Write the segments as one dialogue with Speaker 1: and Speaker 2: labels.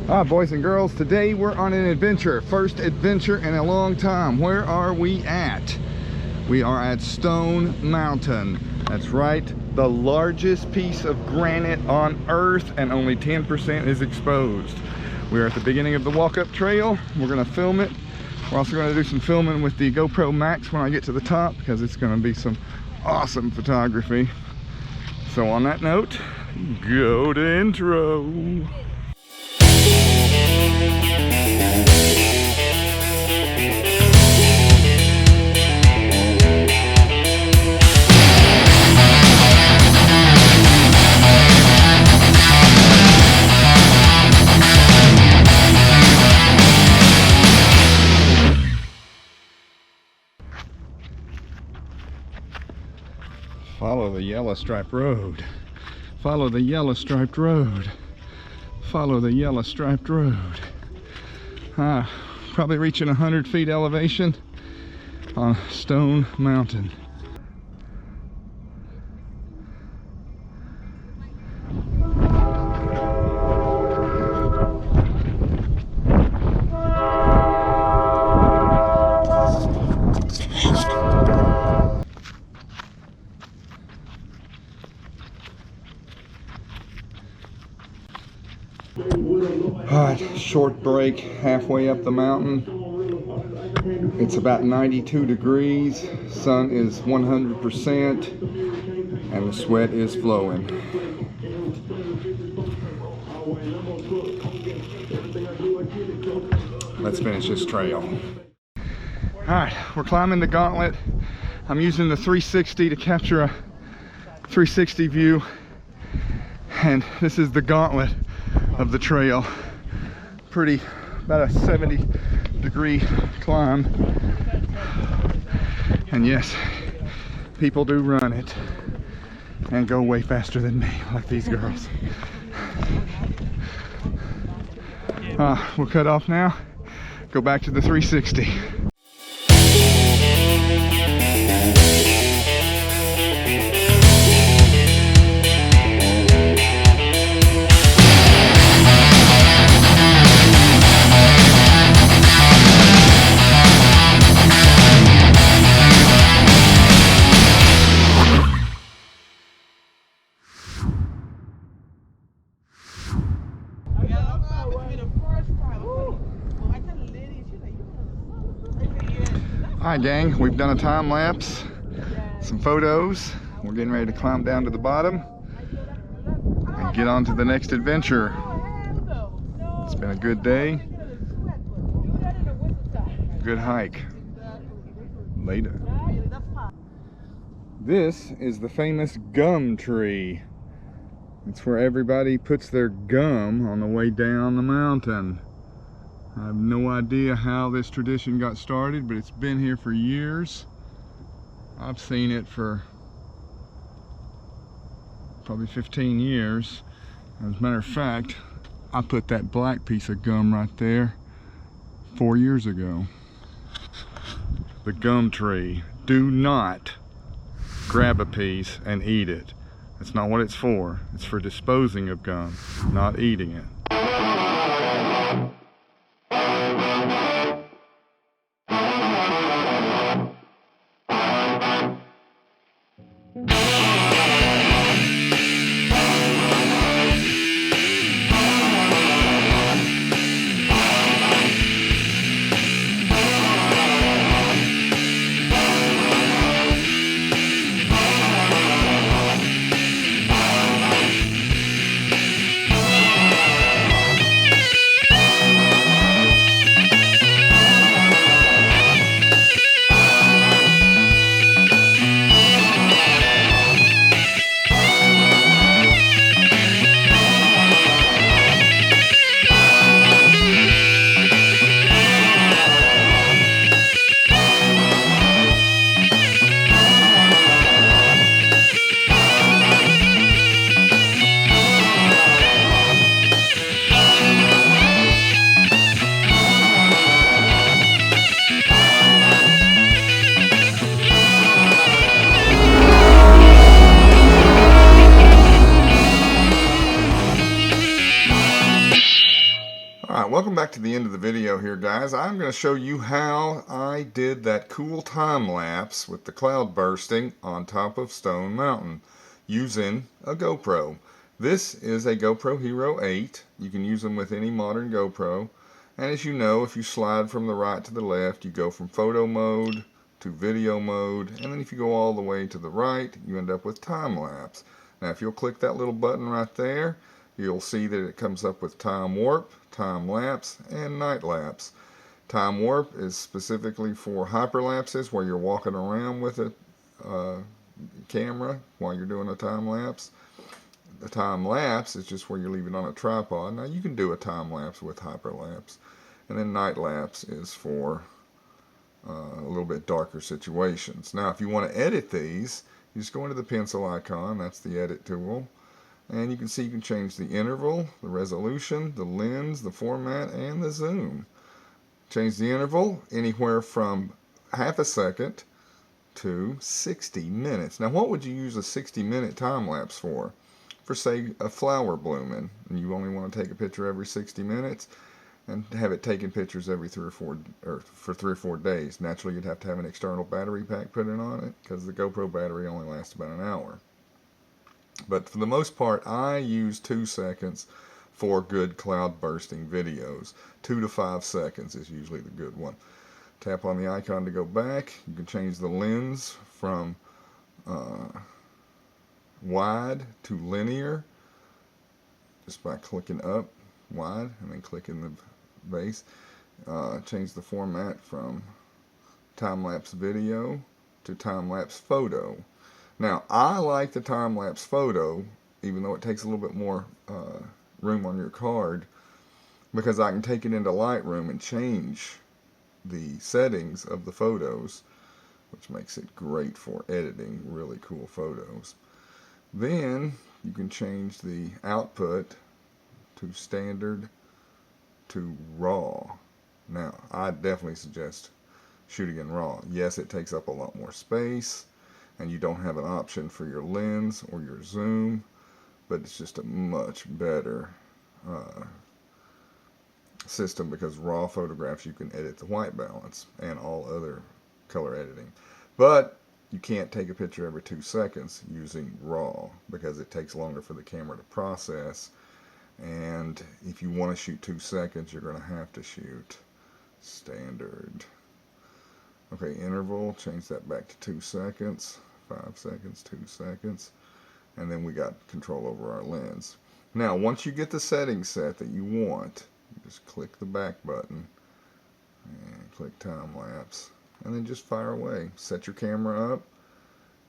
Speaker 1: Boys and girls, today we're on an adventure. First adventure in a long time. Where are we at? We are at Stone Mountain. That's right, the largest piece of granite on Earth, and only 10% is exposed. We're at the beginning of the walk-up trail. We're gonna film it. We're also gonna do some filming with the GoPro Max when I get to the top, because it's gonna be some awesome photography. So on that note, go to intro. Follow the yellow striped road. Follow the yellow striped road. Follow the yellow striped road. Probably reaching 100 feet elevation on Stone Mountain. Alright, short break halfway up the mountain. It's about 92 degrees, sun is 100%, and the sweat is flowing. Let's finish this trail. Alright, we're climbing the gauntlet. I'm using the 360 to capture a 360 view, and this is the gauntlet of the trail. Pretty, about a 70-degree climb, and yes, people do run it and go way faster than me, like these girls. We'll cut off now, go back to the 360. Alright gang, we've done a time lapse, some photos. We're getting ready to climb down to the bottom and get on to the next adventure. It's been a good day, good hike. Later. This is the famous gum tree. It's where everybody puts their gum on the way down the mountain. I have no idea how this tradition got started, but it's been here for years. I've seen it for probably 15 years. As a matter of fact, I put that black piece of gum right there 4 years ago. The gum tree. Do not grab a piece and eat it. That's not what it's for. It's for disposing of gum, not eating it. Alright, welcome back to the end of the video here, guys. I'm going to show you how I did that cool time lapse with the cloud bursting on top of Stone Mountain using a GoPro. This is a GoPro Hero 8. You can use them with any modern GoPro. And as you know, if you slide from the right to the left, you go from photo mode to video mode. And then if you go all the way to the right, you end up with time lapse. Now, if you'll click that little button right there, you'll see that it comes up with time warp, time lapse, and night lapse. Time warp is specifically for hyperlapses where you're walking around with a camera while you're doing a time lapse. The time lapse is just where you leave it on a tripod. Now you can do a time lapse with hyperlapse. And then night lapse is for a little bit darker situations. Now if you want to edit these, you just go into the pencil icon, that's the edit tool. And you can see you can change the interval, the resolution, the lens, the format, and the zoom. Change the interval anywhere from half a second to 60 minutes. Now what would you use a 60-minute time lapse for? For say a flower blooming, and you only want to take a picture every 60 minutes and have it taking pictures every 3 or 4 days. Naturally you'd have to have an external battery pack put in on it because the GoPro battery only lasts about an hour. But for the most part, I use 2 seconds for good cloud bursting videos. 2 to 5 seconds is usually the good one. Tap on the icon to go back. You can change the lens from wide to linear just by clicking up, wide, and then clicking the base. Change the format from time-lapse video to time-lapse photo. Now, I like the time-lapse photo, even though it takes a little bit more room on your card, because I can take it into Lightroom and change the settings of the photos, which makes it great for editing really cool photos. Then, you can change the output to standard to RAW. Now, I definitely suggest shooting in RAW. Yes, it takes up a lot more space, and you don't have an option for your lens or your zoom, but it's just a much better system because RAW photographs you can edit the white balance and all other color editing. But you can't take a picture every 2 seconds using RAW because it takes longer for the camera to process, and if you want to shoot 2 seconds, you're going to have to shoot standard. Okay, interval, change that back to 2 seconds, 5 seconds, 2 seconds, and then we got control over our lens. Now, once you get the settings set that you want, you just click the back button and click time lapse, and then just fire away. Set your camera up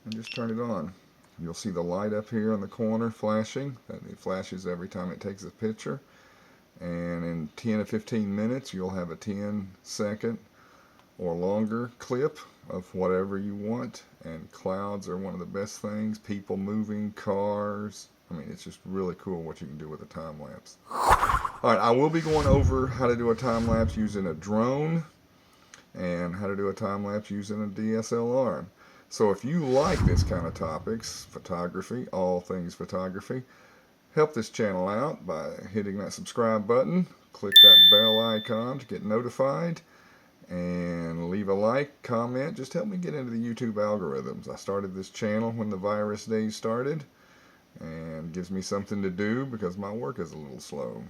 Speaker 1: and just turn it on. You'll see the light up here in the corner flashing. It flashes every time it takes a picture, and in 10 to 15 minutes you'll have a 10-second or longer clip of whatever you want. And clouds are one of the best things. People moving, cars. I mean, it's just really cool what you can do with a time lapse. Alright, I will be going over how to do a time lapse using a drone and how to do a time lapse using a DSLR. So if you like this kind of topics, photography, all things photography, help this channel out by hitting that subscribe button, click that bell icon to get notified, and leave a like, comment. Just help me get into the YouTube algorithms. I started this channel when the virus days started, and gives me something to do because my work is a little slow.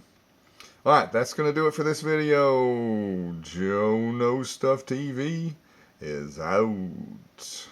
Speaker 1: Alright, that's going to do it for this video. Joe Knows Stuff TV is out.